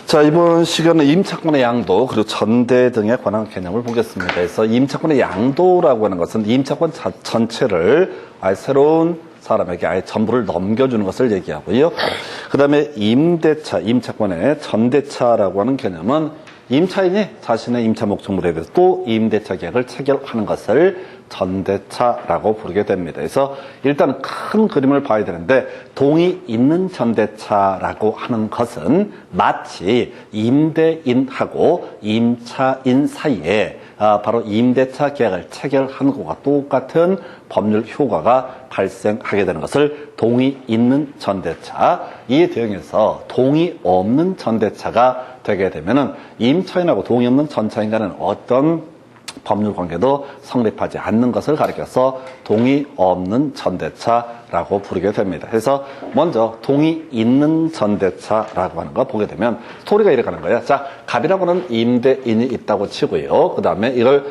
자, 이번 시간은 임차권의 양도 그리고 전대 등에 관한 개념을 보겠습니다. 그래서 임차권의 양도라고 하는 것은 임차권 전체를 아예 새로운 사람에게 아예 전부를 넘겨주는 것을 얘기하고요. 그 다음에 임대차, 임차권의 전대차라고 하는 개념은 임차인이 자신의 임차 목적물에 대해서 또 임대차 계약을 체결하는 것을 전대차라고 부르게 됩니다. 그래서 일단 큰 그림을 봐야 되는데 동의 있는 전대차라고 하는 것은 마치 임대인하고 임차인 사이에 바로 임대차 계약을 체결하는 것과 똑같은 법률 효과가 발생하게 되는 것을 동의 있는 전대차, 이에 대응해서 동의 없는 전대차가 되게 되면은 임차인하고 동의 없는 전차인 간은 어떤 법률 관계도 성립하지 않는 것을 가리켜서 동의 없는 전대차라고 부르게 됩니다. 그래서 먼저 동의 있는 전대차라고 하는 거 보게 되면 스토리가 이렇게 가는 거예요. 자, 갑이라고 하는 임대인이 있다고 치고요. 그 다음에 이걸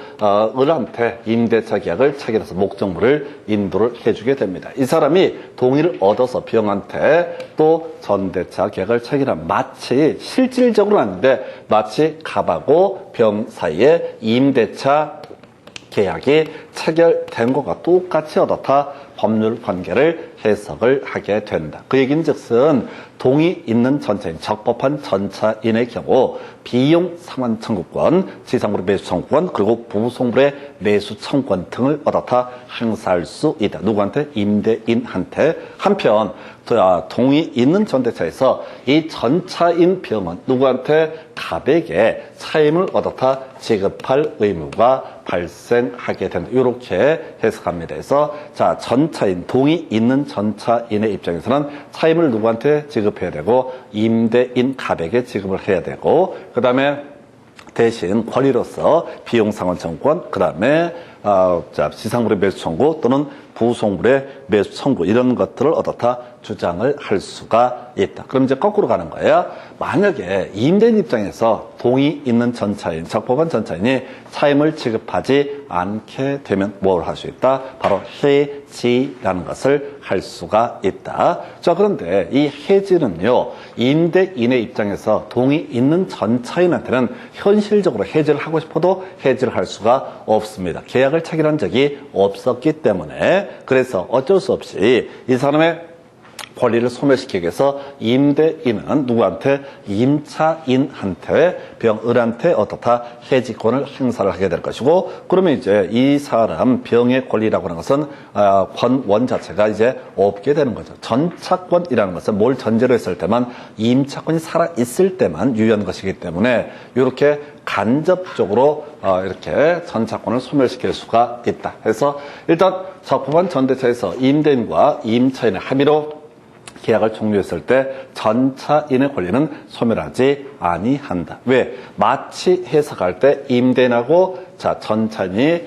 을한테 임대차 계약을 체결해서 목적물을 인도를 해주게 됩니다. 이 사람이 동의를 얻어서 병한테 또 전대차 계약을 체결한, 마치 실질적으로는 아닌데 마치 갑하고 병 사이에 임대차 계약이 체결된 것과 똑같이 어떻다 법률 관계를 해석을 하게 된다. 그 얘기인즉슨 동의 있는 전차인, 적법한 전차인의 경우 비용 상환 청구권, 지상물의 매수 청구권, 그리고 부속물의 매수 청구권 등을 어떻다 행사할 수 있다. 누구한테? 임대인한테. 한편 동의 있는 전대차에서 이 전차인 병은 누구한테? 갑에게 차임을 어떻다 지급할 의무가 발생하게 된다. 이렇게 해석합니다. 그래서 자, 전차인, 동의 있는 전차인의 입장에서는 차임을 누구한테 지급해야 되고 임대인 갑에게 지급을 해야 되고, 그 다음에 대신 권리로서 비용 상환 청구권, 그 다음에 지상물의 매수 청구 또는 부속물의 매수 청구, 이런 것들을 어떻다 주장을 할 수가 있다. 그럼 이제 거꾸로 가는 거예요. 만약에 임대인 입장에서 동의 있는 전차인, 적법한 전차인이 차임을 지급하지 않게 되면 뭘 할 수 있다? 바로 해지라는 것을 할 수가 있다. 자, 그런데 이 해지는요, 임대인의 입장에서 동의 있는 전차인한테는 현실적으로 해지를 하고 싶어도 해지를 할 수가 없습니다. 계약을 체결한 적이 없었기 때문에. 그래서 어쩔 수 없이 이 사람의 권리를 소멸시키기 위해서 임대인은 누구한테? 임차인한테, 병을한테 어떻다 해지권을 행사를 하게 될 것이고, 그러면 이제 이 사람 병의 권리라고 하는 것은 권원 자체가 이제 없게 되는 거죠. 전차권이라는 것은 뭘 전제로 했을 때만, 임차권이 살아 있을 때만 유효한 것이기 때문에 이렇게 간접적으로 이렇게 전차권을 소멸시킬 수가 있다. 그래서 일단 적법한 전대차에서 임대인과 임차인의 합의로 계약을 종료했을 때 전차인의 권리는 소멸하지 아니한다. 왜? 마치 해석할 때 임대인하고 전차인이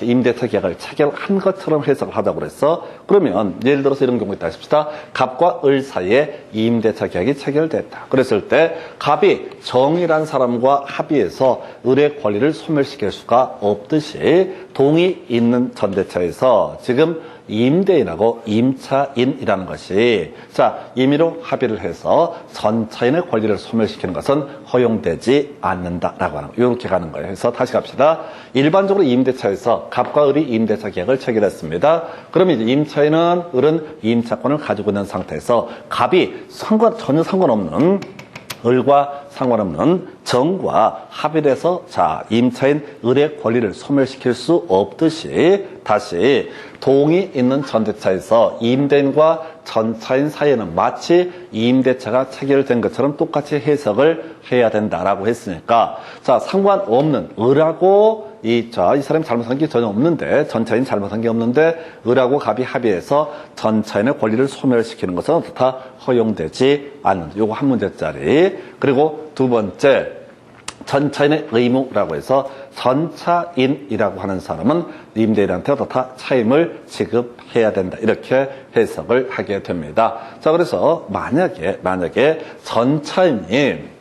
임대차 계약을 체결한 것처럼 해석을 하자고 그랬어. 그러면 예를 들어서 이런 경우 있다 하십시다. 갑과 을 사이에 임대차 계약이 체결됐다. 그랬을 때 갑이 정이란 사람과 합의해서 을의 권리를 소멸시킬 수가 없듯이 동의 있는 전대차에서 지금 임대인하고 임차인이라는 것이 임의로 합의를 해서 전차인의 권리를 소멸시키는 것은 허용되지 않는다라고 하는 거예요. 이렇게 가는 거예요. 그래서 다시 갑시다. 일반적으로 임대차에서 갑과 을이 임대차 계약을 체결했습니다. 그러면 이제 임차인은 을은 임차권을 가지고 있는 상태에서 갑이 전혀 상관없는, 을과 상관없는 정과 합의를 해서 임차인 을의 권리를 소멸시킬 수 없듯이 다시 동의 있는 전대차에서 임대인과 전차인 사이에는 마치 임대차가 체결된 것처럼 똑같이 해석을 해야 된다라고 했으니까 상관없는 을하고 이 사람이 잘못한 게 전혀 없는데, 전차인 잘못한 게 없는데 을하고 갑이 합의해서 전차인의 권리를 소멸시키는 것은 어떻다? 허용되지 않는다. 요거 한 문제짜리. 그리고 두 번째, 전차인의 의무라고 해서 전차인이라고 하는 사람은 임대인한테 어떻다? 차임을 지급해야 된다. 이렇게 해석을 하게 됩니다. 자, 그래서 만약에 전차인이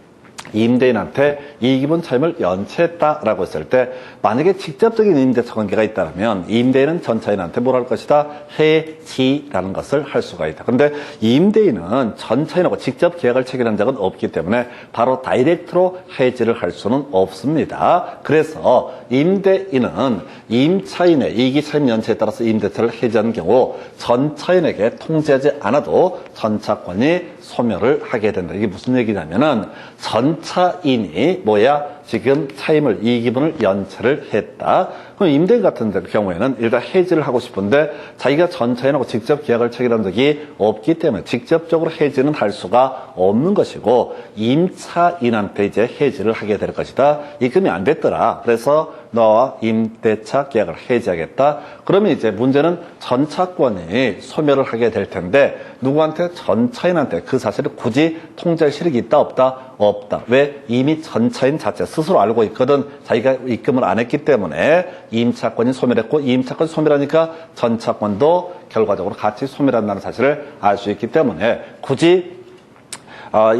임대인한테 이 기분 차임을 연체했다라고 했을 때 만약에 직접적인 임대차 관계가 있다면 임대인은 전 차인한테 뭘 할 것이다? 해지라는 것을 할 수가 있다. 그런데 임대인은 전 차인하고 직접 계약을 체결한 적은 없기 때문에 바로 다이렉트로 해지를 할 수는 없습니다. 그래서 임대인은 임차인의 이기 차임 연체에 따라서 임대차를 해지하는 경우 전 차인에게 통지하지 않아도 전차권이 소멸을 하게 된다. 이게 무슨 얘기냐면은 전차인이 지금 차임을 이 기분을 연체를 했다. 그럼 임대인 같은 경우에는 일단 해지를 하고 싶은데 자기가 전차인하고 직접 계약을 체결한 적이 없기 때문에 직접적으로 해지는 할 수가 없는 것이고 임차인한테 이제 해지를 하게 될 것이다. 입금이 안 됐더라. 그래서 너와 임대차 계약을 해지하겠다. 그러면 이제 문제는 전차권이 소멸을 하게 될 텐데 누구한테? 전차인한테 그 사실을 굳이 통지할 실익이 있다 없다? 없다. 왜? 이미 전차인 자체 스스로 알고 있거든. 자기가 입금을 안 했기 때문에 임차권이 소멸했고 임차권이 소멸하니까 전차권도 결과적으로 같이 소멸한다는 사실을 알 수 있기 때문에 굳이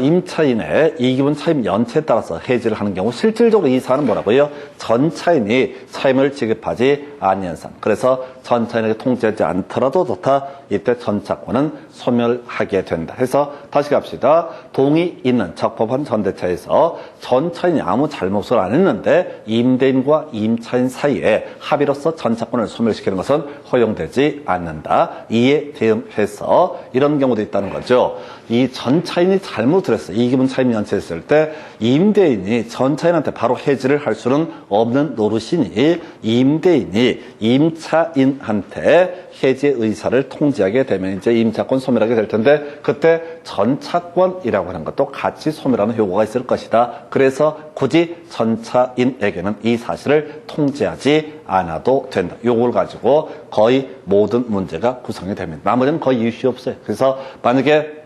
임차인의 이기분 차임 연체에 따라서 해지를 하는 경우 실질적으로 이 사안은 뭐라고요? 전차인이 차임을 지급하지 아니한상. 그래서 전차인에게 통지하지 않더라도 좋다. 이때 전차권은 소멸하게 된다. 해서 다시 갑시다. 동의 있는 적법한 전대차에서 전차인이 아무 잘못을 안 했는데 임대인과 임차인 사이에 합의로서 전차권을 소멸시키는 것은 허용되지 않는다. 이에 대응해서 이런 경우도 있다는 거죠. 이 전차인이 잘못을 했어요. 이기분 차임 연체했을 때 임대인이 전차인한테 바로 해지를 할 수는 없는 노릇이니 임대인이 임차인한테 해지 의사를 통지하게 되면 이제 임차권 소멸하게 될 텐데 그때 전차권이라고 하는 것도 같이 소멸하는 효과가 있을 것이다. 그래서 굳이 전차인에게는 이 사실을 통지하지 않아도 된다. 요걸 가지고 거의 모든 문제가 구성이 됩니다. 나머지는 거의 이슈 없어요. 그래서 만약에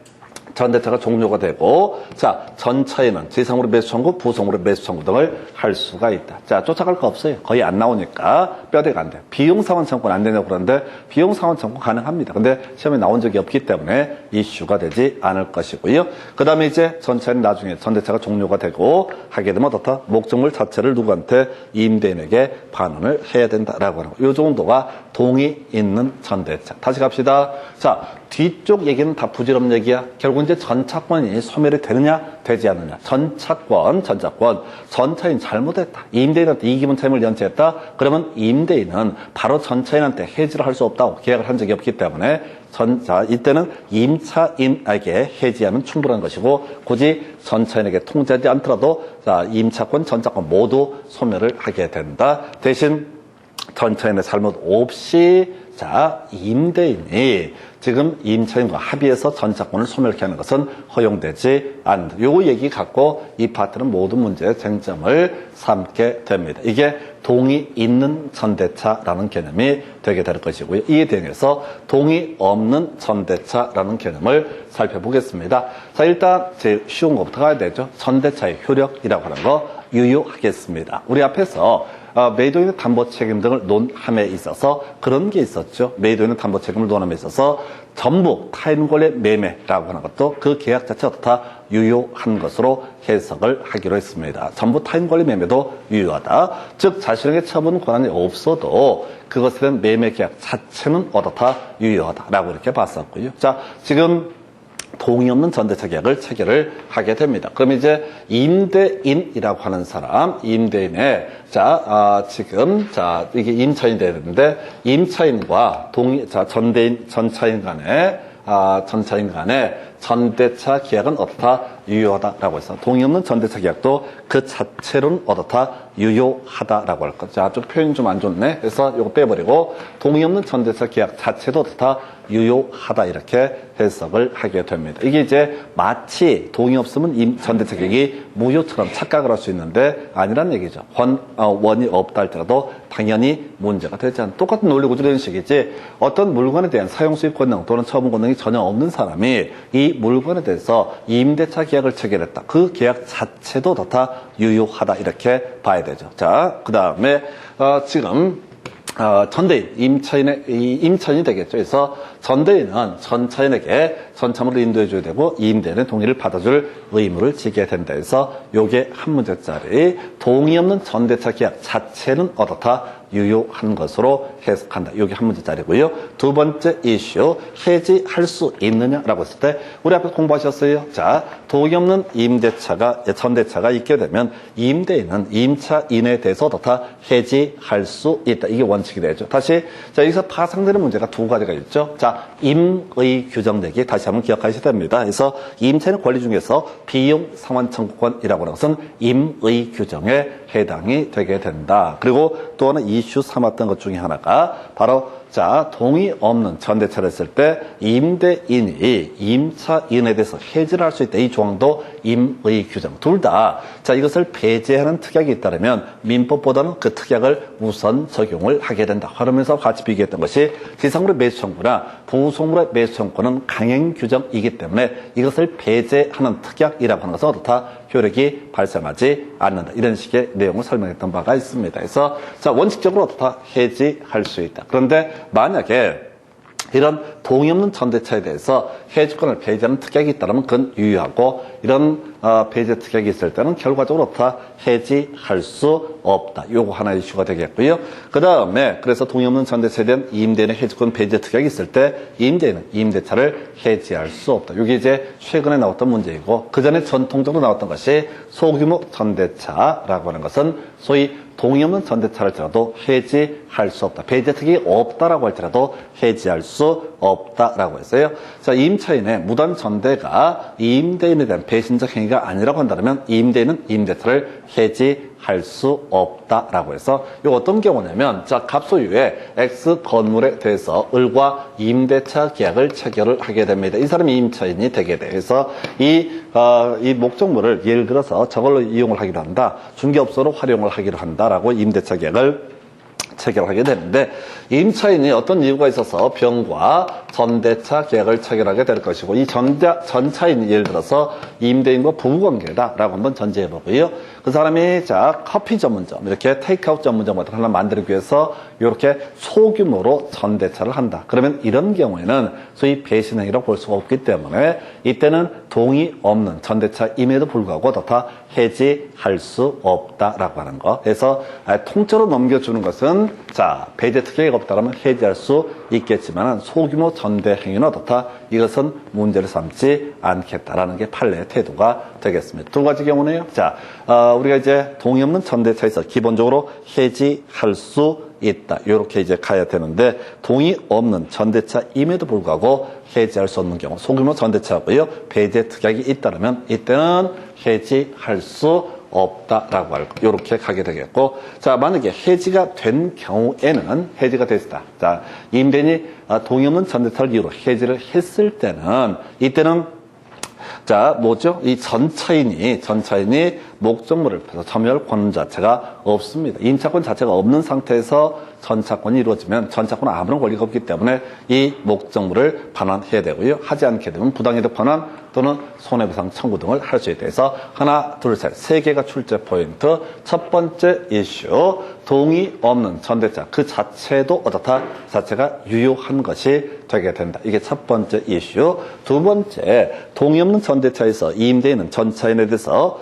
전대차가 종료가 되고 전차인은 지상으로 매수 청구, 부성으로 매수 청구 등을 할 수가 있다. 쫓아갈 거 없어요. 거의 안 나오니까 뼈대가 안 돼요. 비용상환 청구는 안 되냐고 그러는데 비용상환 청구 가능합니다. 근데 시험에 나온 적이 없기 때문에 이슈가 되지 않을 것이고요. 그 다음에 이제 전차인은 나중에 전대차가 종료가 되고 하게 되면 어떻다? 목적물 자체를 누구한테? 임대인에게 반환을 해야 된다라고 하는 거. 이 정도가 동의 있는 전대차. 다시 갑시다. 뒤쪽 얘기는 다 부질없는 얘기야. 결국 이제 전차권이 소멸이 되느냐, 되지 않느냐. 전차권, 전차인 잘못했다. 임대인한테 이기분 차임을 연체했다. 그러면 임대인은 바로 전차인한테 해지를 할 수 없다고 계약을 한 적이 없기 때문에 이때는 임차인에게 해지하면 충분한 것이고 굳이 전차인에게 통지하지 않더라도 임차권, 전차권 모두 소멸을 하게 된다. 대신 전차인의 잘못 없이 임대인이 지금 임차인과 합의해서 전차권을 소멸케 하는 것은 허용되지 않는다. 요거 얘기 갖고 이 파트는 모든 문제의 쟁점을 삼게 됩니다. 이게 동의 있는 전대차라는 개념이 되게 될 것이고요. 이에 대해서 동의 없는 전대차라는 개념을 살펴보겠습니다. 일단 제일 쉬운 것부터 가야 되죠. 전대차의 효력이라고 하는 거 유효하겠습니다. 우리 앞에서 매도인의 담보 책임 등을 논함에 있어서 그런 게 있었죠. 매도인의 담보 책임을 논함에 있어서 전부 타인 권리 매매라고 하는 것도 그 계약 자체가 다 유효한 것으로 해석을 하기로 했습니다. 전부 타인 권리 매매도 유효하다. 즉 자신에게 처분 권한이 없어도 그것에 대한 매매 계약 자체는 어떻다? 유효하다라고 이렇게 봤었고요. 지금 동의 없는 전대차 계약을 체결을 하게 됩니다. 그럼 이제 임대인이라고 하는 사람, 임대인의 지금 이게 임차인이 돼야 되는데 임차인과 전차인 간에 전대차 계약은 어떻다? 유효하다라고 해서 동의 없는 전대차 계약도 그 자체로는 어떻다? 유효하다라고 할 것. 좀 표현이 좀 안 좋네. 그래서 이거 빼버리고 동의 없는 전대차 계약 자체도 어떻다? 유효하다 이렇게 해석을 하게 됩니다. 이게 이제 마치 동의 없으면 전대차 계약이 무효처럼 착각을 할 수 있는데 아니란 얘기죠. 원이 없다 할지라도 당연히 문제가 되지 않는 똑같은 논리 구조 이런 식이지 어떤 물건에 대한 사용 수익 권능 또는 처분 권능이 전혀 없는 사람이 이 물건에 대해서 임대차 계약을 체결했다. 그 계약 자체도 다 유효하다 이렇게 봐야 되죠. 그 다음에 지금 전대인, 임차인이 되겠죠. 그래서 전대인은 전차인에게 전참으로 인도해줘야 되고 임대인의 동의를 받아줄 의무를 지게 된다 해서 요게 한 문제짜리 동의 없는 전대차 계약 자체는 어떻다? 유효한 것으로 해석한다. 이게 한 문제짜리고요. 두 번째 이슈, 해지할 수 있느냐라고 했을 때 우리 앞에 공부하셨어요. 자, 동의 없는 전대차가 있게 되면 임대인은 임차인에 대해서 어떻다? 해지할 수 있다. 이게 원칙이 되죠. 다시, 자, 여기서 파생되는 문제가 두 가지가 있죠. 자, 임의 규정 내기 다시 한번 기억하셔야 됩니다. 그래서 임차인의 권리 중에서 비용 상환 청구권이라고 하는 것은 임의 규정에 해당이 되게 된다. 그리고 또 하나 이슈 삼았던 것 중에 하나가 바로 자, 동의 없는 전대차를 했을 때 임대인이 임차인에 대해서 해지를 할 수 있다. 이 조항도 임의 규정. 둘 다, 자, 이것을 배제하는 특약이 있다면 민법보다는 그 특약을 우선 적용을 하게 된다. 그러면서 같이 비교했던 것이 지상물의 매수 청구나 부속물의 매수 청구는 강행 규정이기 때문에 이것을 배제하는 특약이라고 하는 것은 어떻다? 효력이 발생하지 않는다. 이런 식의 내용을 설명했던 바가 있습니다. 그래서 자, 원칙적으로 어떻다? 해지할 수 있다. 그런데 만약에 이런 동의 없는 전대차에 대해서 해지권을 배제하는 특약이 있다면 그건 유효하고 이런 배제 특약이 있을 때는 결과적으로 어떻다? 해지할 수 없다. 요거 하나의 이슈가 되겠고요. 그 다음에 그래서 동의 없는 전대차에 대한 임대인의 해지권 배제 특약이 있을 때 임대인은 임대차를 해지할 수 없다. 이게 이제 최근에 나왔던 문제이고 그 전에 전통적으로 나왔던 것이 소규모 전대차라고 하는 것은 소위 동의 없는 전대차를 할지라도 해지할 수 없다. 배제 특약이 없다라고 할지라도 해지할 수 없다라고 했어요. 자, 임차인의 무단 전대가 임대인에 대한 배신적 행위가 아니라고 한다면 임대인은 임대차를 해지할 수 없다라고 해서 이 어떤 경우냐면 자, 갑소유의 X 건물에 대해서 을과 임대차 계약을 체결을 하게 됩니다. 이 사람이 임차인이 되게 돼서 이 목적물을 예를 들어서 저걸로 이용을 하기로 한다. 중개업소로 활용을 하기로 한다라고 임대차 계약을 체결하게 되는데 임차인이 어떤 이유가 있어서 병과 전대차 계약을 체결하게 될 것이고 이 전차인이 예를 들어서 임대인과 부부관계다라고 한번 전제해 보고요. 그 사람이 자 커피 전문점 이렇게 테이크아웃 전문점 같은 거 하나 만들기 위해서 이렇게 소규모로 전대차를 한다. 그러면 이런 경우에는 소위 배신행위라고 볼 수가 없기 때문에 이때는 동의 없는 전대차임에도 불구하고 다 해지할 수 없다라고 하는 거. 그래서 통째로 넘겨주는 것은 자 배제 특약이 없다라면 해지할 수 있겠지만 소규모 전대 행위는 어떻다? 이것은 문제를 삼지 않겠다라는 게 판례의 태도가 되겠습니다. 두 가지 경우네요. 자, 우리가 이제 동의 없는 전대차에서 기본적으로 해지할 수 있다. 이렇게 이제 가야 되는데 동의 없는 전대차임에도 불구하고 해지할 수 없는 경우 소규모 전대차고요. 배제 특약이 있다면 이때는 해지할 수 없다라고 할 거. 이렇게 가게 되겠고 자 만약에 해지가 된 경우에는 해지가 됐다. 자 임대인이 동의 없는 전대차를 이유로 해지를 했을 때는 이때는 자 뭐죠? 이 전차인이 목적물을 점유할 권 자체가 없습니다. 임차권 자체가 없는 상태에서 전차권이 이루어지면 전차권은 아무런 권리가 없기 때문에 이 목적물을 반환해야 되고요. 하지 않게 되면 부당이득 반환 또는 손해배상 청구 등을 할 수 있다 해서 하나, 둘, 셋, 세 개가 출제 포인트. 첫 번째 이슈, 동의 없는 전대차 그 자체도 어떻다? 자체가 유효한 것이 되게 된다. 이게 첫 번째 이슈. 두 번째, 동의 없는 전대차에서 임대인은 전차인에 대해서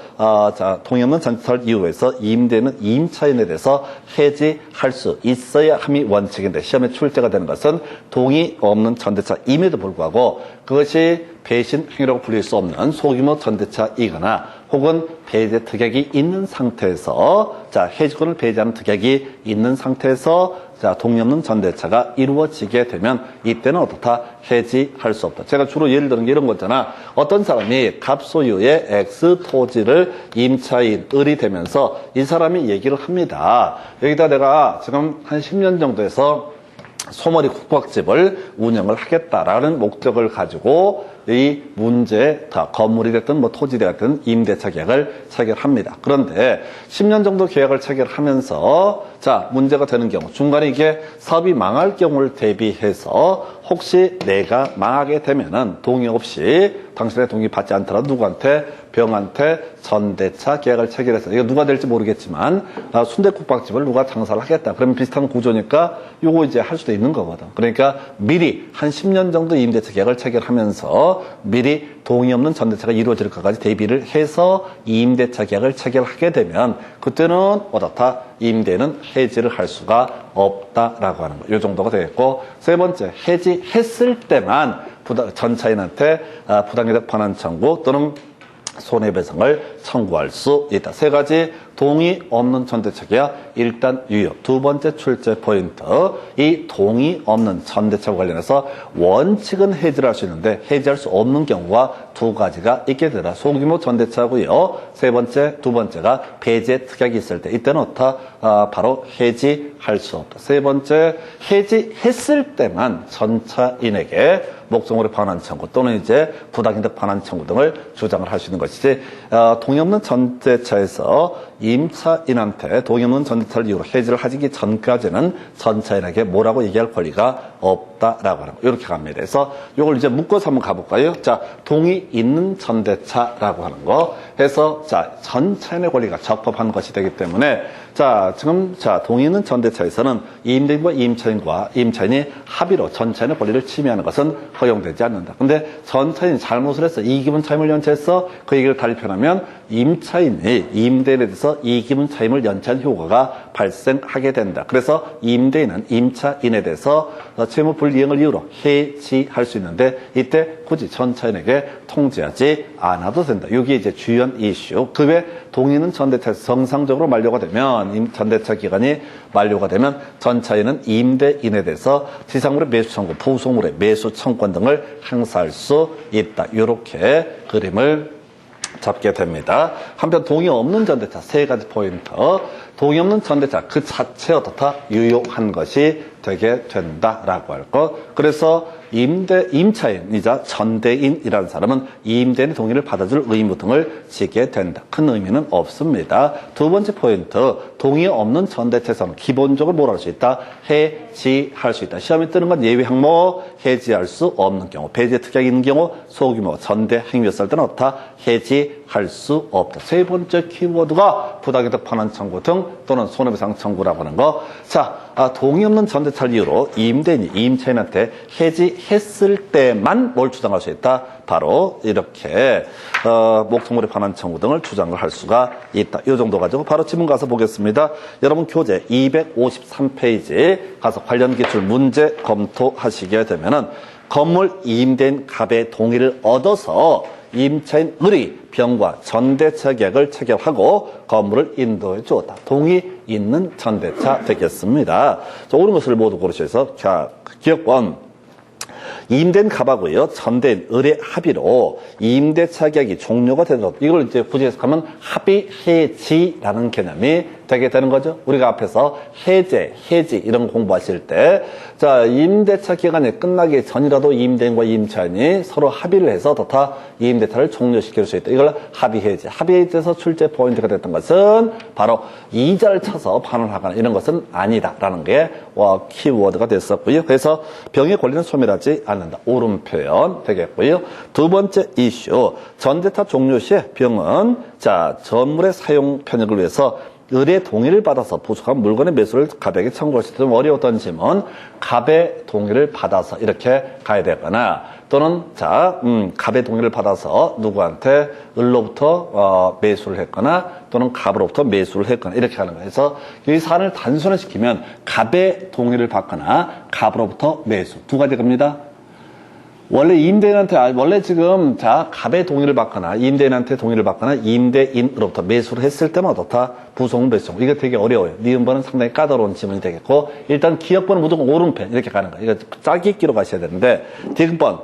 동의 없는 전차를 이유해서 임대인은 임차인에 대해서 해지할 수 있어야 함이 원칙인데 시험에 출제가 되는 것은 동의 없는 전대차임에도 불구하고 그것이 배신 행위라고 불릴 수 없는 소규모 전대차이거나 혹은 배제 특약이 있는 상태에서 자 해지권을 배제하는 특약이 있는 상태에서 자 동의 없는 전대차가 이루어지게 되면 이때는 어떻다? 해지할 수 없다. 제가 주로 예를 드는 게 이런 거잖아. 어떤 사람이 갑소유의 X 토지를 임차인 을이 되면서 이 사람이 얘기를 합니다. 여기다 내가 지금 한 10년 정도 해서 소머리 국밥집을 운영을 하겠다라는 목적을 가지고 이 문제 다 건물이 됐든 뭐 토지 됐든 임대차 계약을 체결합니다. 그런데 10년 정도 계약을 체결하면서 자 문제가 되는 경우 중간에 이게 사업이 망할 경우를 대비해서 혹시 내가 망하게 되면은 동의 없이 당신의 동의 받지 않더라도 누구한테 병한테 전대차 계약을 체결해서 이거 누가 될지 모르겠지만 순대국밥집을 누가 장사를 하겠다. 그러면 비슷한 구조니까 요거 이제 할 수도 있는 거거든. 그러니까 미리 한 10년 정도 임대차 계약을 체결하면서 해서 미리 동의 없는 전대차가 이루어질 것까지 대비를 해서 임대차 계약을 체결하게 되면 그때는 어떻다? 임대는 해지를 할 수가 없다라고 하는 거. 이 정도가 되겠고, 세 번째, 해지했을 때만 전차인한테 부당이득 반환 청구 또는 손해배상을 청구할 수 있다. 세 가지 동의 없는 전대차 계약 일단 유효. 두 번째 출제 포인트. 이 동의 없는 전대차와 관련해서 원칙은 해지를 할 수 있는데 해지할 수 없는 경우가 두 가지가 있게 되라. 소규모 전대차고요. 세 번째, 두 번째가 배제 특약이 있을 때 이때는 어떻다? 바로 해지할 수 없다. 세 번째, 해지했을 때만 전차인에게 목적물의 반환 청구 또는 이제 부당이득 반환 청구 등을 주장을 할 수 있는 것이지, 동의 없는 전대차에서 임차인한테 동의 없는 전대차를 이유로 해지를 하기 전까지는 전차인에게 뭐라고 얘기할 권리가 없다라고 하는 거. 이렇게 갑니다. 그래서 이걸 이제 묶어서 한번 가볼까요? 자, 동의 있는 전대차라고 하는 거 해서, 자, 전차인의 권리가 적법한 것이 되기 때문에, 자, 지금, 자, 동의 있는 전대차에서는 임대인과 임차인이 합의로 전차인의 권리를 침해하는 것은 허용되지 않는다. 근데 전차인이 잘못을 해서 이기분 차임을 연체해서 그 얘기를 달리 표현하면 임차인이 임대인에 대해서 이기분 차임을 연체한 효과가 발생하게 된다. 그래서 임대인은 임차인에 대해서 채무 불이행을 이유로 해지할 수 있는데 이때 굳이 전차인에게 통지하지 않아도 된다. 이게 이제 주연 이슈. 그 외 동의는 전대차에서 정상적으로 만료가 되면, 전대차 기간이 만료가 되면 전차인은 임대인에 대해서 지상물의 매수 청구, 부속물의 매수 청구권 등을 행사할 수 있다. 이렇게 그림을 잡게 됩니다. 한편 동의 없는 전대차 세 가지 포인트. 동의 없는 전대차 그 자체 어떻다? 유효한 것이 되게 된다라고 할 것. 그래서 임차인이자 전대인이라는 사람은 임대인의 동의를 받아줄 의무 등을 지게 된다. 큰 의미는 없습니다. 두 번째 포인트, 동의 없는 전대차에서는 기본적으로 뭘 할 수 있다? 해지할 수 있다. 시험에 뜨는 건 예외 항목, 해지할 수 없는 경우, 배제 특약이 있는 경우, 소규모 전대 행위였을 때는 어떻다? 해지할 수 없다. 세 번째 키워드가 부당이득 반환 청구 등 또는 손해배상 청구라고 하는 거. 자, 동의 없는 전대차를 이유로 임대인이 임차인한테 해지했을 때만 뭘 주장할 수 있다? 바로 이렇게 목적물의 반환 청구 등을 주장을 할 수가 있다. 이 정도 가지고 바로 지문 가서 보겠습니다. 여러분 교재 253페이지 가서 관련 기출 문제 검토하시게 되면은 건물 임대인 갑의 동의를 얻어서 임차인 을이 병과 전대차 계약을 체결하고 건물을 인도해 주었다. 동의 있는 전대차 되겠습니다. 자, 옳은 것을 모두 고르셔서 기억번 임대인 갑하고요, 전대인 을의 합의로 임대차 계약이 종료가 되도록, 이걸 이제 굳이 해석하면 합의 해지라는 개념이 되게 되는 거죠. 우리가 앞에서 해지 이런 거 공부하실 때, 자, 임대차 기간이 끝나기 전이라도 임대인과 임차인이 서로 합의를 해서 다 임대차를 종료시킬 수 있다. 이걸 합의 해지. 합의 해지에서 출제 포인트가 됐던 것은 바로 이자를 쳐서 반환하거나 이런 것은 아니다라는 게 키워드가 됐었고요. 그래서 병의 권리는 소멸하지 않는다. 옳은 표현 되겠고요. 두 번째 이슈, 전대차 종료 시에 병은 자, 전물의 사용 편익을 위해서 을의 동의를 받아서 부속한 물건의 매수를 갑에게 청구할 수 있는 어려웠던 질문, 갑의 동의를 받아서 이렇게 가야 되거나, 또는 자, 갑의 동의를 받아서 누구한테 을로부터 매수를 했거나 또는 갑으로부터 매수를 했거나 이렇게 하는 거예요. 그래서 이 사안을 단순화시키면 갑의 동의를 받거나 갑으로부터 매수 두 가지 겁니다. 원래 임대인한테, 원래 지금, 자, 갑의 동의를 받거나, 임대인한테 동의를 받거나, 임대인으로부터 매수를 했을 때만 어떻다? 부속 매수. 이거 되게 어려워요. 니은번은 상당히 까다로운 지문이 되겠고, 일단 기억번은 무조건 오른편, 이렇게 가는 거예요. 이거 짧게 끼로 가셔야 되는데, 디귿번.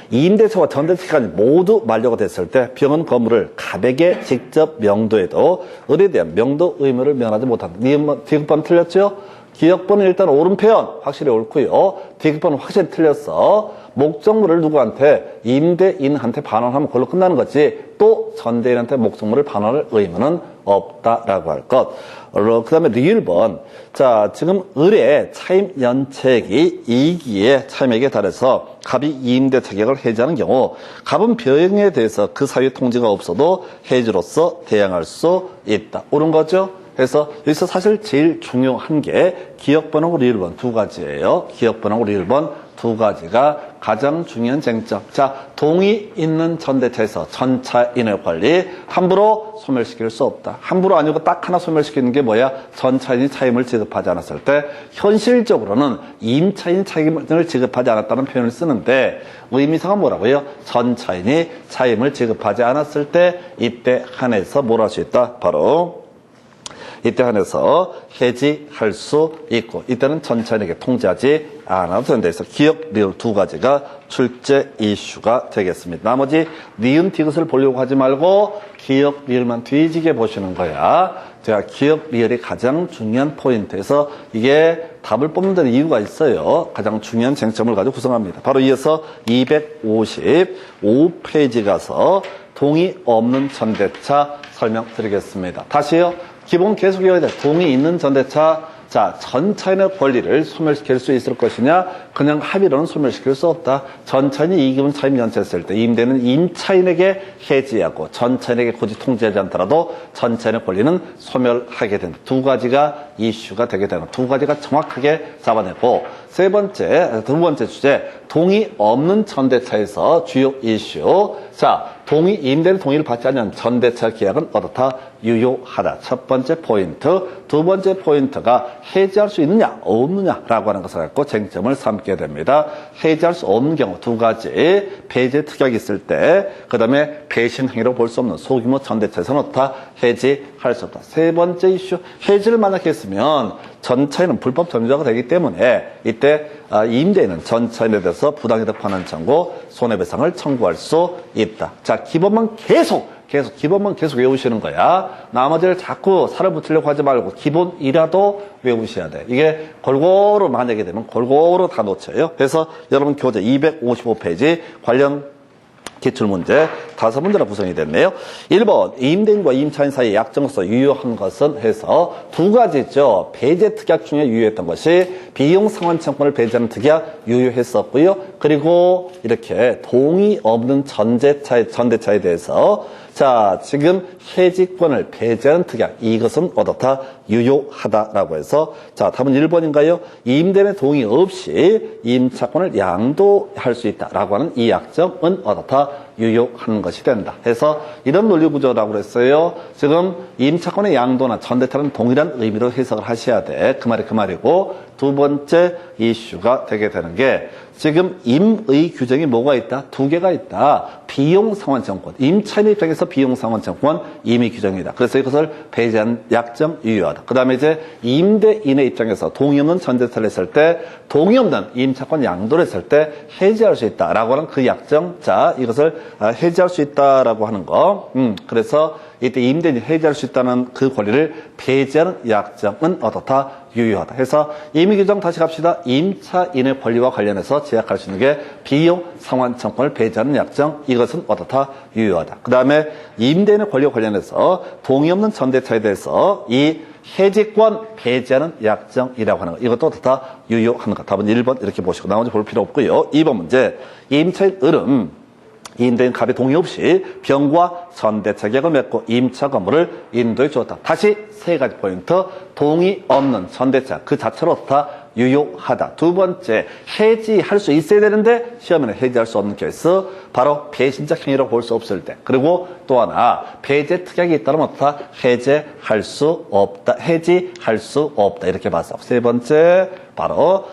임대차와 전대차까지 모두 만료가 됐을 때 병은 건물을 갑에게 직접 명도해도 을에 대한 명도 의무를 면하지 못한다. 디귿번 틀렸죠? 기억번은 일단 오른편 확실히 옳고요. 디귿번은 확실히 틀렸어. 목적물을 누구한테? 임대인한테 반환하면 그걸로 끝나는 거지. 또 전대인한테 목적물을 반환할 의무는 없다라고 할 것. 그 다음에 리을번. 자, 지금 을의 차임 연체액이 2기의 차임액에 달해서 갑이 임대차 계약을 해지하는 경우 갑은 병에 대해서 그 사유의 통지가 없어도 해지로서 대항할 수 있다. 옳은 거죠? 그래서 여기서 사실 제일 중요한 게 기억번하고 리을번 두 가지예요. 기억번하고 리을번 두 가지가 가장 중요한 쟁점. 자, 동의 있는 전대차에서 전차인의 권리 함부로 소멸시킬 수 없다. 함부로 아니고 딱 하나 소멸시키는 게 뭐야? 전차인이 차임을 지급하지 않았을 때 현실적으로는 임차인이 차임을 지급하지 않았다는 표현을 쓰는데 의미상은 뭐라고요? 전차인이 차임을 지급하지 않았을 때 이때 한해서 뭘 할 수 있다? 바로 이때 한해서 해지할 수 있고 이때는 전차인에게 통지하지 않아도 된다 해서 기역, 리을 두 가지가 출제 이슈가 되겠습니다. 나머지 니은, 디귿을 보려고 하지 말고 기역, 리을만 뒤지게 보시는 거야. 제가 기역, 리을이 가장 중요한 포인트에서 이게 답을 뽑는 데는 이유가 있어요. 가장 중요한 쟁점을 가지고 구성합니다. 바로 이어서 255페이지 가서 동의 없는 전대차 설명드리겠습니다. 다시요. 기본 계속 외워야 돼. 동의 있는 전대차. 자, 전차인의 권리를 소멸시킬 수 있을 것이냐? 그냥 합의로는 소멸시킬 수 없다. 전차인이 이기분 차임 연체했을 때 임대는 임차인에게 해지하고 전차인에게 굳이 통지하지 않더라도 전차인의 권리는 소멸하게 된다. 두 가지가 이슈가 되게 되는 두 가지가 정확하게 잡아내고 두 번째 주제 동의 없는 전대차에서 주요 이슈. 자, 임대는 동의를 받지 않는 전대차 계약은 어떻다? 유효하다. 첫 번째 포인트. 두 번째 포인트가 해지할 수 있느냐 없느냐라고 하는 것을 갖고 쟁점을 삼게 됩니다. 해지할 수 없는 경우 두 가지. 배제 특약이 있을 때, 그 다음에 배신 행위로 볼 수 없는 소규모 전대차에서는 어떻다? 해지할 수 없다. 세 번째 이슈. 해지를 만약에 했으면 전차인은 불법 점유자가 되기 때문에 이때 임대인은 전차인에 대해서 부당이득 반환 청구, 손해배상을 청구할 수 있다. 자, 기본만 계속 외우시는 거야. 나머지를 자꾸 살을 붙이려고 하지 말고 기본이라도 외우셔야 돼. 이게 골고루 만약에 되면 골고루 다 놓쳐요. 그래서 여러분 교재 255페이지 관련 기출문제 5문제로 구성이 됐네요. 1번 임대인과 임차인 사이의 약정으로서 유효한 것은 해서 두 가지죠. 배제 특약 중에 유효했던 것이 비용 상환 청구를 배제하는 특약 유효했었고요. 그리고 이렇게 동의 없는 전대차에 대해서 자, 지금 해지권을 배제하는 특약 이것은 어떻다? 유효하다라고 해서 자, 답은 1번인가요? 임대인의 동의 없이 임차권을 양도할 수 있다라고 하는 이 약정은 어떻다? 유효한 것이 된다. 해서 이런 논리 구조라고 그랬어요. 지금 임차권의 양도나 전대차는 동일한 의미로 해석을 하셔야 돼. 그 말이 그 말이고 두 번째 이슈가 되게 되는 게 지금 임의 규정이 뭐가 있다? 두 개가 있다. 비용 상환 청구권. 임차인의 입장에서 비용 상환 청구권 임의 규정이다. 그래서 이것을 배제한 약정 유효하다. 그 다음에 이제 임대인의 입장에서 동의 없는 전대차를 했을 때 동의 없는 임차권 양도를 했을 때 해지할 수 있다라고 하는 그 약정. 자, 이것을 해지할 수 있다라고 하는 거. 그래서 이때 임대인이 해지할 수 있다는 그 권리를 배제하는 약정은 어떻다? 유효하다. 해서 임의 규정 다시 갑시다. 임차인의 권리와 관련해서 제약할 수 있는 게 비용 상환 청구권을 배제하는 약정. 이것은 어떻다? 유효하다. 그 다음에 임대인의 권리와 관련해서 동의 없는 전대차에 대해서 이 해지권 배제하는 약정이라고 하는 것. 이것도 어떻다? 유효한 것. 답은 1번 이렇게 보시고 나머지 볼 필요 없고요. 2번 문제. 임차인 을은 임대인 갑의 동의 없이 병과 전대차 계약을 맺고 임차 건물을 인도해 주었다. 다시 세 가지 포인트. 동의 없는 전대차 그 자체로 어떻다? 유효하다. 두 번째, 해지할 수 있어야 되는데 시험에는 해지할 수 없는 케이스. 바로 배신적 행위로 볼 수 없을 때. 그리고 또 하나, 배제 특약이 있다면 어떻다? 해제할 수 없다. 해지할 수 없다. 이렇게 봤어. 세 번째, 바로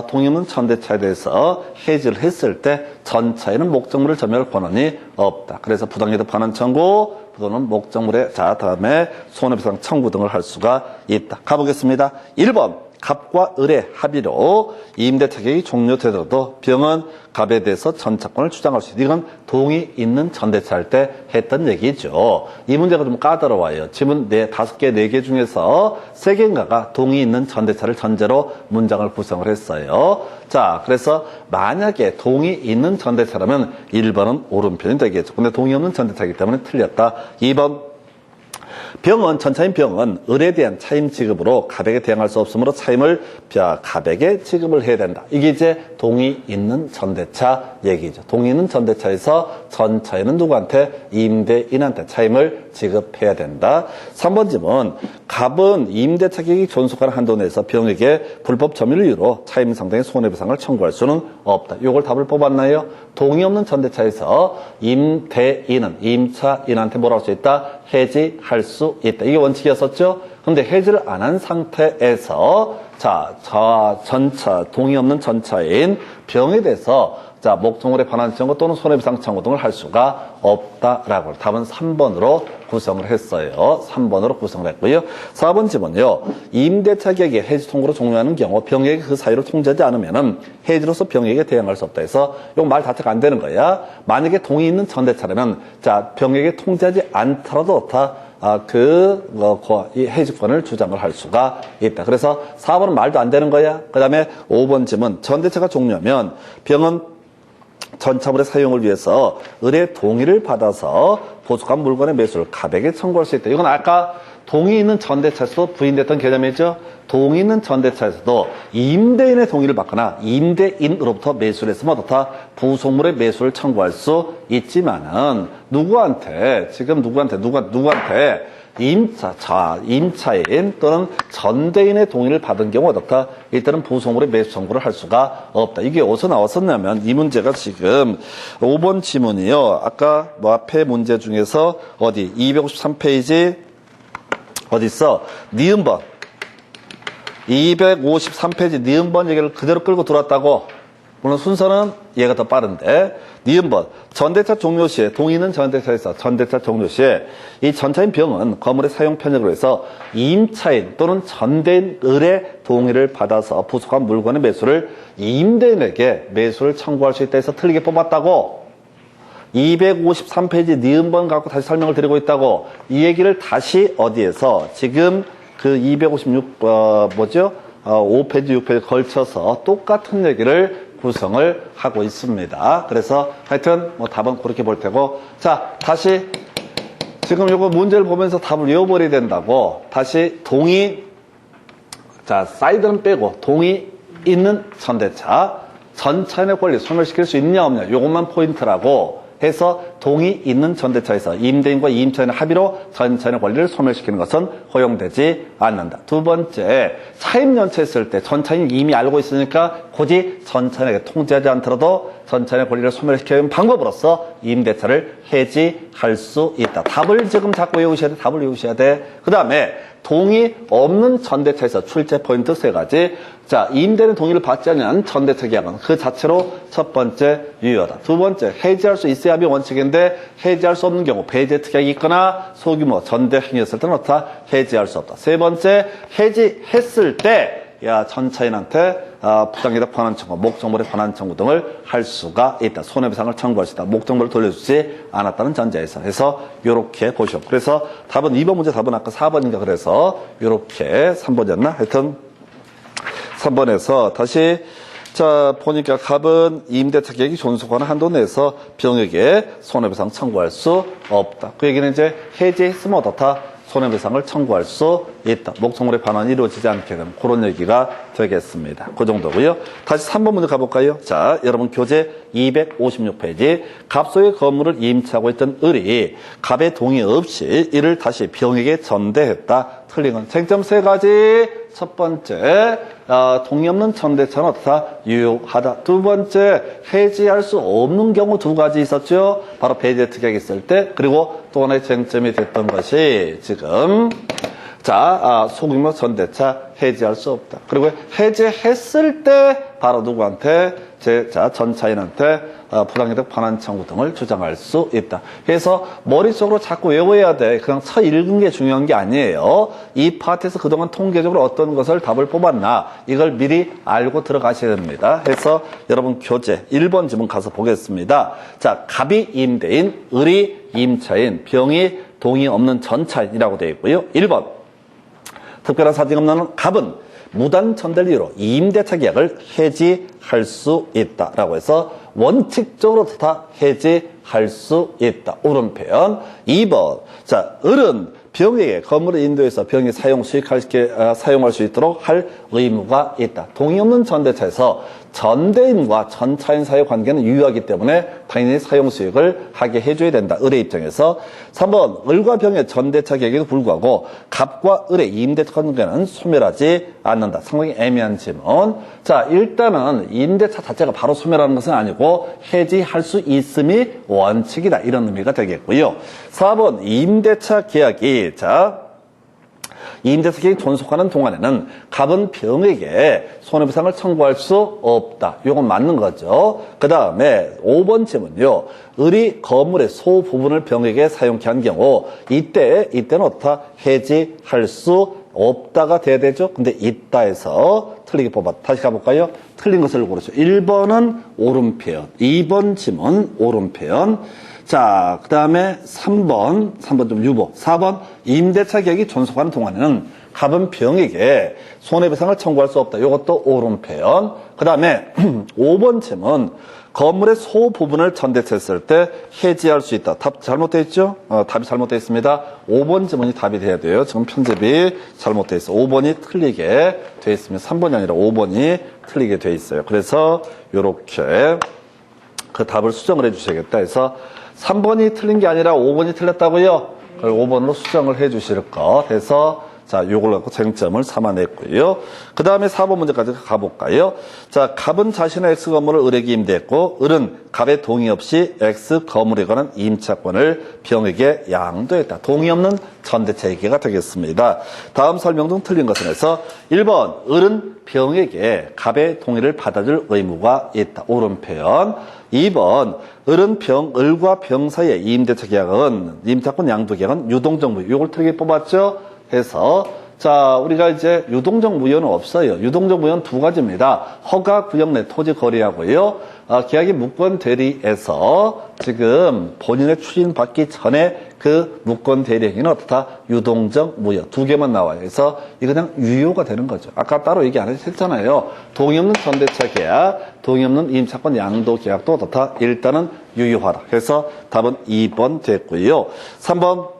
동의 없는 전대차에 대해서 해지를 했을 때 전차에는 목적물을 점유할 권한이 없다. 그래서 부당이득 반환 청구 또는 목적물의 자 다음에 손해배상 청구 등을 할 수가 있다. 가보겠습니다. 1번 갑과 을의 합의로 임대차 계약이 종료되더라도 병은 갑에 대해서 전차권을 주장할 수 있다. 이건 동의 있는 전대차 할 때 했던 얘기죠. 이 문제가 좀 까다로워요. 지문 5개, 4개 중에서 3개인가가 동의 있는 전대차를 전제로 문장을 구성을 했어요. 자, 그래서 만약에 동의 있는 전대차라면 1번은 옳은 편이 되겠죠. 근데 동의 없는 전대차이기 때문에 틀렸다. 2번 병은, 전차인 병은 을에 대한 차임 지급으로 갑에게 대항할 수 없으므로 차임을 갑에게 지급을 해야 된다. 이게 이제 동의 있는 전대차 얘기죠. 동의 있는 전대차에서 전차인은 누구한테? 임대인한테 차임을 지급해야 된다. 3번 질문. 갑은 임대차 계획이 존속하는 한도 내에서 병에게 불법 점유를 이유로 차임 상당의 손해배상을 청구할 수는 없다. 이걸 답을 뽑았나요? 동의 없는 전대차에서 임대인은, 임차인한테 뭐라고 할 수 있다? 해지할 수 있다. 이게 원칙이었었죠? 근데 해지를 안 한 상태에서 전차, 동의 없는 전차인 병에 대해서 목적물의 반환 청구 또는 손해배상 청구 등을 할 수가 없다라고 답은 3번으로 구성을 했어요. 3번으로 구성을 했고요. 4번 질문요. 임대차 계획이 해지 통고로 종료하는 경우 병에게 그 사유를 통지하지 않으면은 해지로서 병에게 대항할 수 없다 해서 이 말 자체가 안 되는 거야. 만약에 동의 있는 전대차라면 병에게 통지하지 않더라도 이 해지권을 주장을 할 수가 있다. 그래서 4번은 말도 안 되는 거야. 그 다음에 5번 질문. 전대차가 종료하면 병은 전차물의 사용을 위해서 을의 동의를 받아서 보수한 물건의 매수를 갑에게 청구할 수 있다. 이건 아까 동의 있는 전대차에서도 부인됐던 개념이죠. 동의 있는 전대차에서도 임대인의 동의를 받거나 임대인으로부터 매수를 했으면 어떻다? 부속물의 매수를 청구할 수 있지만은 누구한테 임차인 또는 전대인의 동의를 받은 경우 어떻다? 일단은 부속물의 매수 청구를 할 수가 없다. 이게 어디서 나왔었냐면 이 문제가 지금 5번 지문이요. 아까 앞에 문제 중에서 253페이지 어디 있어? 니은번 253페이지 니은번 얘기를 그대로 끌고 들어왔다고. 물론 순서는 얘가 더 빠른데 니은번 전대차 종료 시에 동의는 전대차에서 전대차 종료 시에 이 전차인 병은 건물의 사용 편익으로 해서 임차인 또는 전대인 을의 동의를 받아서 부속한 물건의 매수를 임대인에게 매수를 청구할 수 있다 해서 틀리게 뽑았다고. 253페이지 니은번 갖고 다시 설명을 드리고 있다고. 이 얘기를 다시 어디에서 지금 그 5페이지 6페이지 걸쳐서 똑같은 얘기를 구성을 하고 있습니다. 그래서 하여튼 답은 그렇게 볼 테고. 자, 다시 지금 요거 문제를 보면서 답을 외워버려야 된다고. 다시 동의, 사이드는 빼고 동의 있는 전대차, 전차인의 권리 소멸시킬 수 있냐 없냐 요것만 포인트라고 해서 동의 있는 전대차에서 임대인과 임차인의 합의로 전차인의 권리를 소멸시키는 것은 허용되지 않는다. 두 번째, 차임연체했을 때 전차인이 이미 알고 있으니까 굳이 전차인에게 통지하지 않더라도 전차인의 권리를 소멸시키는 방법으로서 임대차를 해지할 수 있다. 답을 지금 자꾸 외우셔야 돼. 답을 외우셔야 돼. 그 다음에 동의 없는 전대차에서 출제 포인트 3가지. 임대인의 동의를 받지 않는 전대차 계약은 그 자체로 첫 번째 유효하다. 두 번째, 해지할 수 있어야 합의 원칙인데 해지할 수 없는 경우 배제 특약이 있거나 소규모 전대 행위였을 때는 어떻다? 해지할 수 없다. 세 번째, 해지했을 때 전차인한테 부당이득 반환 청구, 목적물의 반환 청구 등을 할 수가 있다. 손해배상을 청구할 수 있다. 목적물을 돌려주지 않았다는 전제에서 해서 요렇게 보시오. 그래서 답은 2번 문제 답은 아까 4번인가 그래서 요렇게 3번이었나? 하여튼 3번에서 다시 보니까 갑은 임대차 계획이 존속하는 한도 내에서 병에게 손해배상 청구할 수 없다. 그 얘기는 이제 해지했으면 어떻다? 손해배상을 청구할 수 있다. 목적물의 반환이 이루어지지 않게 되는 그런 얘기가 되겠습니다. 그 정도고요. 다시 3번 문제 가볼까요? 자, 여러분 교재 256페이지. 갑소의 건물을 임차하고 있던 을이 갑의 동의 없이 이를 다시 병에게 전대했다. 틀린 건 쟁점 3가지. 첫 번째, 동의 없는 전대차는 어떻다? 유효하다. 두 번째, 해지할 수 없는 경우 2가지 있었죠? 바로 배제 특약이 있을 때, 그리고 또 하나의 쟁점이 됐던 것이 지금 소규모 전대차 해지할 수 없다. 그리고 해지했을 때 바로 누구한테? 전차인한테 부당이득 반환 청구 등을 주장할 수 있다. 그래서 머릿속으로 자꾸 외워야 돼. 그냥 쳐 읽은 게 중요한 게 아니에요. 이 파트에서 그동안 통계적으로 어떤 것을 답을 뽑았나 이걸 미리 알고 들어가셔야 됩니다. 해서 여러분 교재 1번 지문 가서 보겠습니다. 갑이 임대인, 을이 임차인, 병이 동의 없는 전차인이라고 되어 있고요. 1번 특별한 사정이 없는 갑은 무단 전대를 이유로 임대차 계약을 해지할 수 있다라고 해서 원칙적으로 다 해지할 수 있다. 옳은 표현. 2번. 을은 병에게 건물을 인도해서 병이 사용할 수 있도록 할 의무가 있다. 동의 없는 전대차에서 전대인과 전차인 사이의 관계는 유효하기 때문에 당연히 사용 수익을 하게 해줘야 된다. 을의 입장에서. 3번 을과 병의 전대차 계획에도 불구하고 갑과 을의 임대차 관계는 소멸하지 않는다. 상당히 애매한 질문. 자, 일단은 임대차 자체가 바로 소멸하는 것은 아니고 해지할 수 있음이 원칙이다. 이런 의미가 되겠고요. 4번 임대차 계약이 임대차 계약이 존속하는 동안에는 갑은 병에게 손해배상을 청구할 수 없다. 이건 맞는 거죠. 그 다음에 5번 질문요. 을이 건물의 소부분을 병에게 사용케 한 경우 이때는 어떻다? 해지할 수 없다가 돼야 되죠. 근데 있다에서 틀리게 뽑았다. 다시 가볼까요? 틀린 것을 고르죠. 1번은 옳은 표현, 2번 질문 옳은 표현. 자, 그 다음에 3번 좀 유보. 4번 임대차 계약이 존속하는 동안에는 갑은 병에게 손해배상을 청구할 수 없다. 이것도 옳은 표현. 그 다음에 5번 질문 건물의 소부분을 전대차했을 때 해지할 수 있다. 답 잘못되어 있죠? 답이 잘못되어 있습니다. 5번 질문이 답이 돼야 돼요. 지금 편집이 잘못되어 있어요. 5번이 틀리게 되어 있으면 3번이 아니라 5번이 틀리게 되어 있어요. 그래서 이렇게 그 답을 수정을 해주셔야겠다 해서 3번이 틀린 게 아니라 5번이 틀렸다고요? 그걸 5번으로 수정을 해 주실 거 해서 자, 요걸 갖고 쟁점을 삼아냈고요. 그 다음에 4번 문제까지 가볼까요? 자, 갑은 자신의 X 건물을 을에게 임대했고, 을은 갑의 동의 없이 X 건물에 관한 임차권을 병에게 양도했다. 동의 없는 전대차 얘기가 되겠습니다. 다음 설명 중 틀린 것은 해서 1번, 을은 병에게 갑의 동의를 받아줄 의무가 있다. 옳은 표현. 2번, 을과 병 사이의 임차권 양도 계약은 유동적 무효. 요걸 틀리게 뽑았죠? 해서 자, 우리가 이제 유동적 무효는 없어요. 유동적 무효는 두 가지입니다. 허가 구역 내 토지 거래하고요. 계약이 무권 대리에서 지금 본인의 추진받기 전에 그 무권 대리 행위는 어떻다? 유동적 무효. 두 개만 나와요. 그래서 이거 그냥 유효가 되는 거죠. 아까 따로 얘기 안 했잖아요. 동의 없는 전대차 계약, 동의 없는 임차권 양도 계약도 어떻다? 일단은 유효하라. 그래서 답은 2번 됐고요. 3번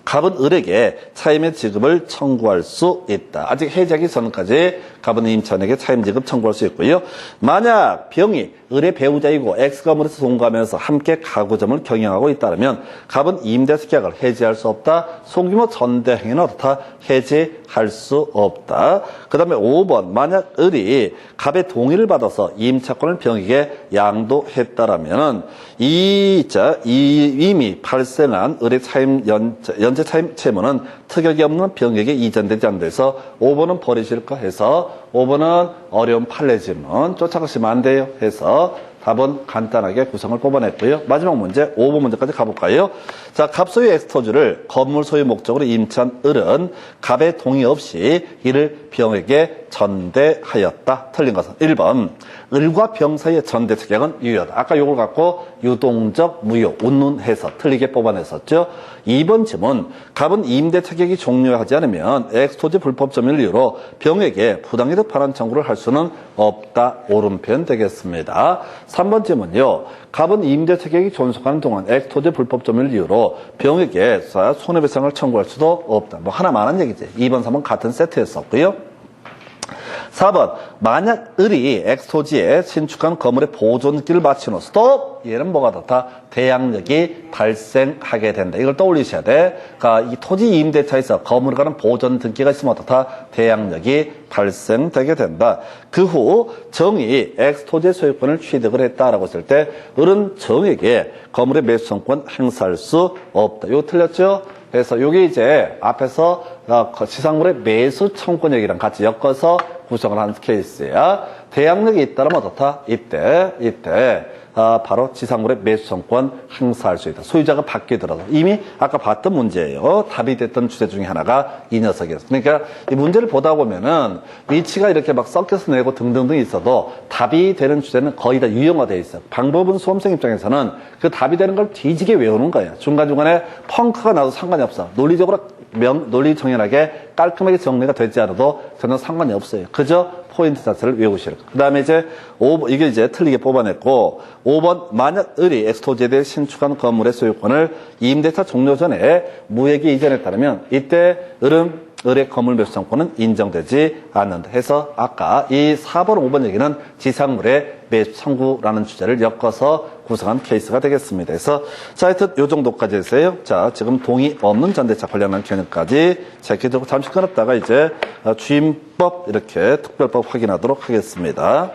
갑은 을에게 차임의 지급을 청구할 수 있다. 아직 해지하기 전까지 갑은 임차인에게 차임 지급 청구할 수 있고요. 만약 병이 을의 배우자이고 X 건물에서 동거하면서 함께 가구점을 경영하고 있다면 갑은 임대차 계약을 해지할 수 없다. 소규모 전대 행위는 어떻다? 해지할 수 없다. 그 다음에 5번 만약 을이 갑의 동의를 받아서 임차권을 병에게 양도했다라면 이미 발생한 을의 차임 연체 차임 채무는 특약이 없는 병에게 이전되지 않돼서 5번은 버리실까 해서 5번은 어려운 판례 질문 쫓아가시면 안 돼요 해서 답은 간단하게 구성을 뽑아냈고요. 마지막 문제 5번 문제까지 가볼까요? 자, 갑 소유 엑스토즈를 건물 소유 목적으로 임차한 을은 갑의 동의 없이 이를 병에게 전대하였다. 틀린 것은 1번 을과 병 사이의 전대차 계약은 유효하다. 아까 요걸 갖고 유동적 무효 운운해서 틀리게 뽑아냈었죠. 2번 질문 갑은 임대차 계약이 종료하지 않으면 엑스토즈 불법 점유를 이유로 병에게 부당이득 반환 청구를 할 수는 없다. 옳은 표현 되겠습니다. 3번 질문요. 갑은 임대차 계약이 존속하는 동안 엑스토즈 불법 점유를 이유로 병에게 손해배상을 청구할 수도 없다. 뭐 하나만 한 얘기지. 2번, 3번 같은 세트였었고요. 4번 만약 을이 엑스토지에 신축한 건물의 보존기를 마친 후 스톱! 얘는 뭐가 더 대항력이 발생하게 된다. 이걸 떠올리셔야 돼. 그러니까 이 토지 임대차에서 건물에 관한 보존 등기가 있으면 어떻다? 대항력이 발생되게 된다. 그 후 정이 엑스토지의 소유권을 취득을 했다라고 했을 때 을은 정에게 건물의 매수청권 행사할 수 없다. 이거 틀렸죠? 그래서 이게 이제 앞에서 지상물의 매수 청권 얘기랑 같이 엮어서 구성을 한 케이스야. 대항력이 있다면 어떻다? 이때 바로 지상물의 매수 청권 행사할 수 있다. 소유자가 바뀌더라도 이미 아까 봤던 문제예요. 답이 됐던 주제 중에 하나가 이 녀석이었어. 그러니까 이 문제를 보다 보면은 위치가 이렇게 막 섞여서 내고 등등등 있어도 답이 되는 주제는 거의 다 유형화되어 있어. 방법은 수험생 입장에서는 그 답이 되는 걸 뒤지게 외우는 거야. 중간중간에 펑크가 나도 상관이 없어. 논리적으로 논리 정연하게 깔끔하게 정리가 되지 않아도 전혀 상관이 없어요. 그저 포인트 자체를 외우실 거. 그 다음에 이제 5번, 이게 이제 틀리게 뽑아냈고, 5번, 만약 을이 엑스토제대에 신축한 건물의 소유권을 임대차 종료 전에 무액에 이전했다면, 이때 을의 건물 매수 청구는 인정되지 않는다 해서 아까 이 4번, 5번 얘기는 지상물의 매수 청구라는 주제를 엮어서 구성한 케이스가 되겠습니다. 그래서 자, 하여튼 요 정도까지 했어요. 자, 지금 동의 없는 전대차 관련한 개념까지 체크해주고 잠시 끊었다가 이제 주임법 이렇게 특별법 확인하도록 하겠습니다.